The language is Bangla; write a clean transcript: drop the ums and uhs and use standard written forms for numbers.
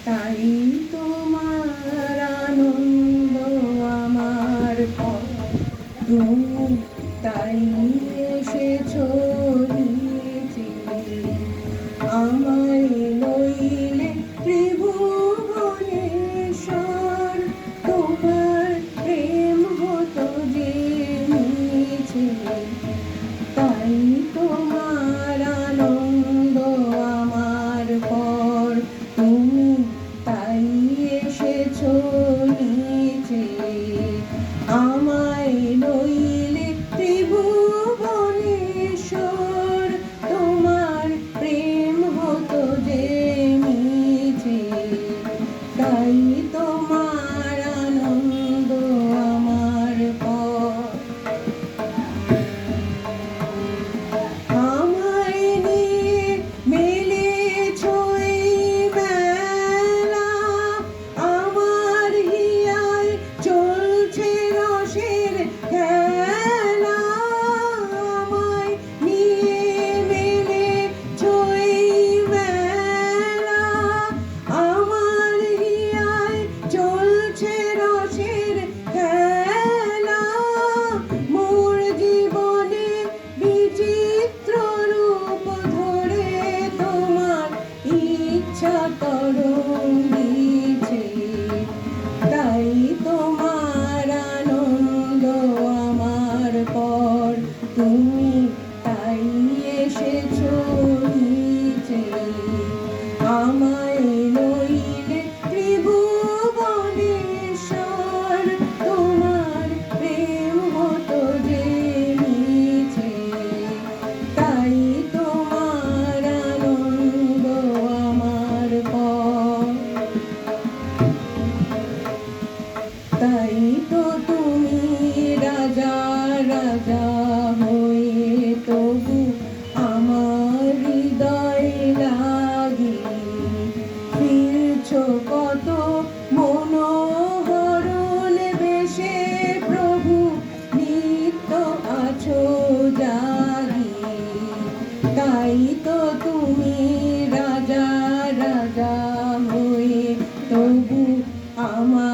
তাই তোমার আনন্দ আমার পর, তুমি তাই এসেছো নিচে। আমায় নইলে ত্রিভুবনেশ্বর, তোমার প্রেম হতো যে নিচে। তাই তোমার আনন্দ আমার পর, তুমি তাই এসেছো নিচে। আমায় নইলে ত্রিভুবনেশ্বর, তোমার প্রেম হতো যে নিচে। তাই তোমার আনন্দ আমার পর। আমায় নিয়ে মেলেছো এই মেলা, আমার হিয়ায় চলছে রসের খেলা। আমায় নিয়ে মেলেছো এই মেলা, আমার হিয়ায় চলছে রসের খেলা। মোর জীবনে বিচিত্র রূপ ধরে তোমার ইচ্ছা তরঙ্গিছে। তাই তোমার আনন্দ আমার পর, তুমি তাই এসেছো নিচে। আমায় নইলে ত্রিভুবনেশ্বর, তোমার প্রেম হতো যে নিচে। তাই তোমার আনন্দ আমার পর। তাই তো তুমি রাজা রাজা হয়ে তবু আমার হৃদয় লাগি ফিরছো কত মনোহরণ বেশে। প্রভু নিত্য আছো জাগি। তাই তো তুমি রাজা রাজা হয়ে তবু আমার